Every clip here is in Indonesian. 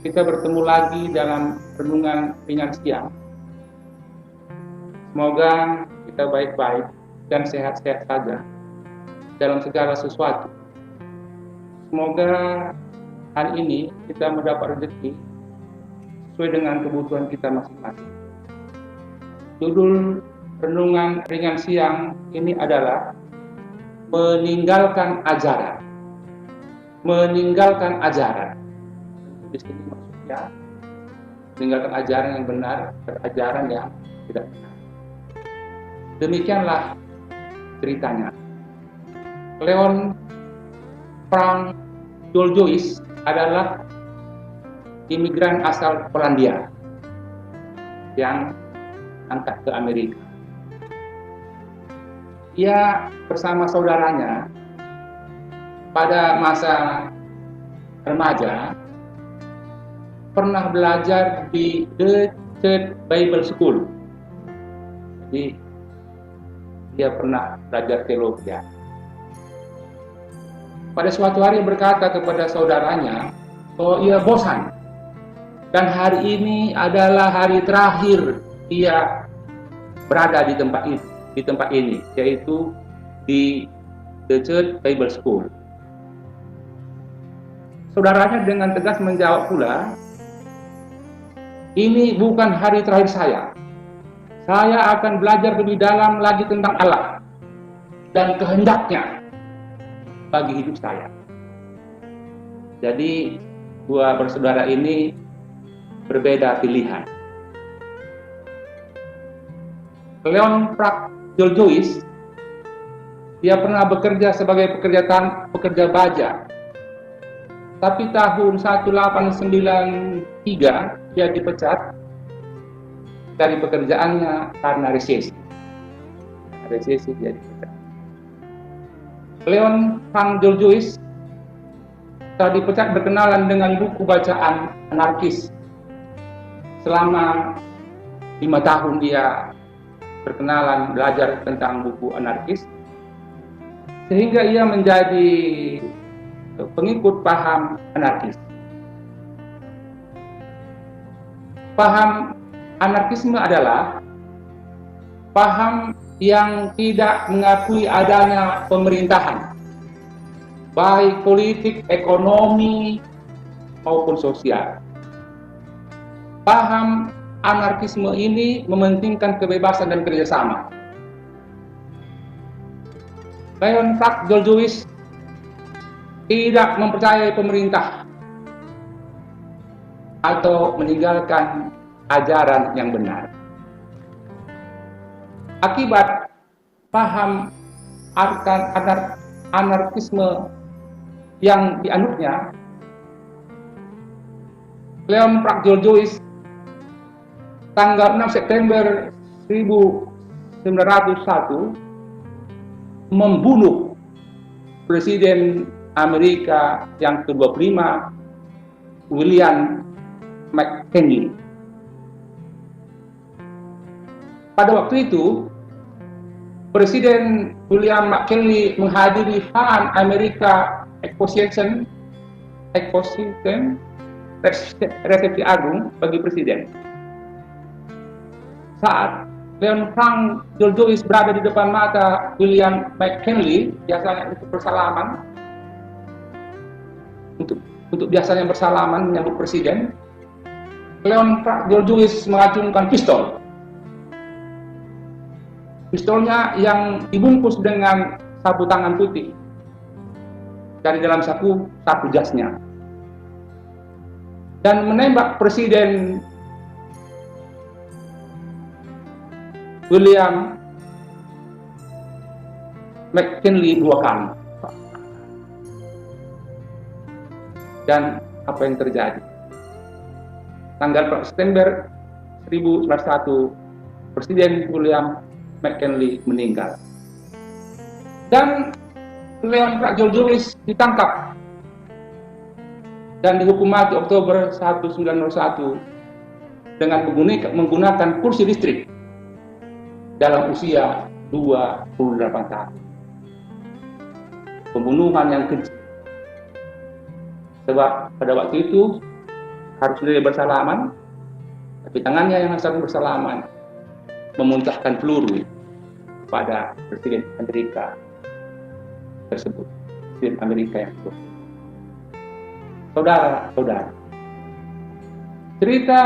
kita bertemu lagi dalam renungan ringan siang. Semoga kita baik-baik dan sehat-sehat saja dalam segala sesuatu. Semoga hari ini kita mendapat rezeki sesuai dengan kebutuhan kita masing-masing. Judul renungan ringan siang ini adalah meninggalkan ajaran. Meninggalkan ajaran. Di sini maksudnya meninggalkan ajaran yang benar dan ajaran yang tidak benar. Demikianlah ceritanya. Leon Frank Joyce adalah imigran asal Polandia yang angkat ke Amerika. Ia bersama saudaranya pada masa remaja pernah belajar di The Church Bible School. Jadi dia pernah belajar teologi. Pada suatu hari berkata kepada saudaranya bahwa ia bosan dan hari ini adalah hari terakhir ia berada di tempat ini, yaitu di The Church Bible School. Saudaranya dengan tegas menjawab pula, ini bukan hari terakhir saya. Saya akan belajar lebih dalam lagi tentang Allah dan kehendaknya bagi hidup saya. Jadi dua bersaudara ini berbeda pilihan. Leon Frank Joyce, dia pernah bekerja sebagai pekerja baja. Tapi tahun 1893 dia dipecat dari pekerjaannya karena resesi. Resesi dia dipecat. Leon Frank Joyce setelah dipecat berkenalan dengan buku bacaan anarkis. Selama 5 tahun dia berkenalan belajar tentang buku anarkis, sehingga ia menjadi pengikut paham anarkis. Paham anarkisme adalah paham yang tidak mengakui adanya pemerintahan, baik politik, ekonomi, maupun sosial. Paham anarkisme ini mementingkan kebebasan dan kerjasama. Leon Frank Joyce tidak mempercayai pemerintah atau meninggalkan ajaran yang benar. Akibat paham anarkisme yang dianutnya, Leon Frank Joyce tanggal 6 September 1901 membunuh Presiden Amerika yang ke-25, William McKinley. Pada waktu itu, Presiden William McKinley menghadiri Pan America Exposition resepsi agung bagi presiden. Saat Leon Frank Joyce berada di depan mata William McKinley, biasanya untuk bersalaman, untuk biasanya bersalaman menyambut presiden, Leon Frank Joyce mengacungkan pistol. Pistolnya yang dibungkus dengan sapu tangan putih dari dalam saku jasnya, dan menembak Presiden William McKinley 2 kali. Dan apa yang terjadi? Tanggal 4 September 1901, Presiden William McKinley meninggal. Dan Leon Frank Joyce ditangkap dan dihukum mati Oktober 1901 dengan menggunakan kursi listrik dalam usia 28 tahun. Pembunuhan yang keji. Sebab pada waktu itu harus sendiri bersalaman, tapi tangannya yang sedang bersalaman memuntahkan peluru pada Presiden Amerika tersebut, Presiden Amerika yang tersebut. Saudara-saudara, cerita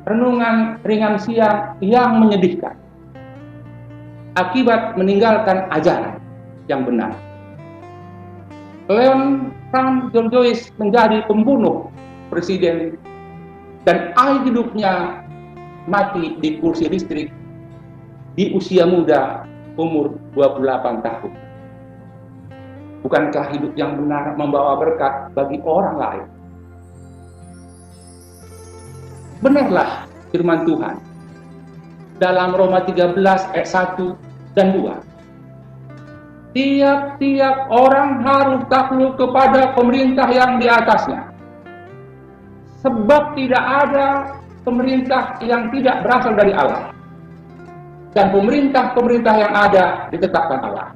renungan ringan siang yang menyedihkan akibat meninggalkan ajaran yang benar. Leon Joyce menjadi pembunuh presiden dan akhir hidupnya mati di kursi listrik di usia muda, umur 28 tahun. Bukankah hidup yang benar membawa berkat bagi orang lain? Benarlah firman Tuhan dalam Roma 13 ayat 1 dan 2. Tiap-tiap orang harus takluk kepada pemerintah yang di atasnya. Sebab tidak ada pemerintah yang tidak berasal dari Allah. Dan pemerintah-pemerintah yang ada ditetapkan Allah.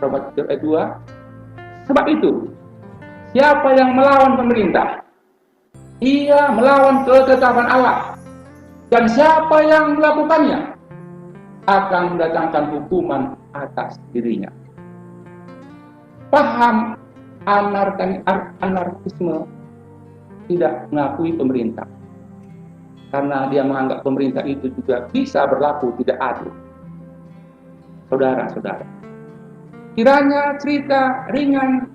Roma 13 ayat 2. Sebab itu, siapa yang melawan pemerintah, ia melawan ketetapan Allah. Dan siapa yang melakukannya akan mendatangkan hukuman atas dirinya. Paham anarkisme tidak mengakui pemerintah, karena dia menganggap pemerintah itu juga bisa berlaku tidak adil. Saudara-saudara, kiranya cerita ringan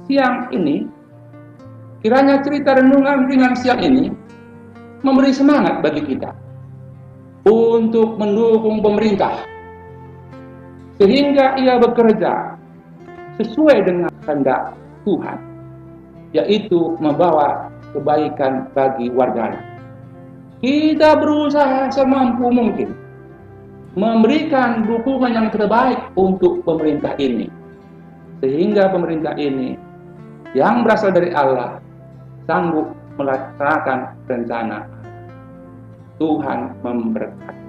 siang ini, kiranya cerita renungan ringan siang ini memberi semangat bagi kita untuk mendukung pemerintah sehingga ia bekerja sesuai dengan kehendak Tuhan, yaitu membawa kebaikan bagi warganya. Kita berusaha semampu mungkin memberikan dukungan yang terbaik untuk pemerintah ini, sehingga pemerintah ini yang berasal dari Allah sanggup melaksanakan rencana. Tuhan memberkati.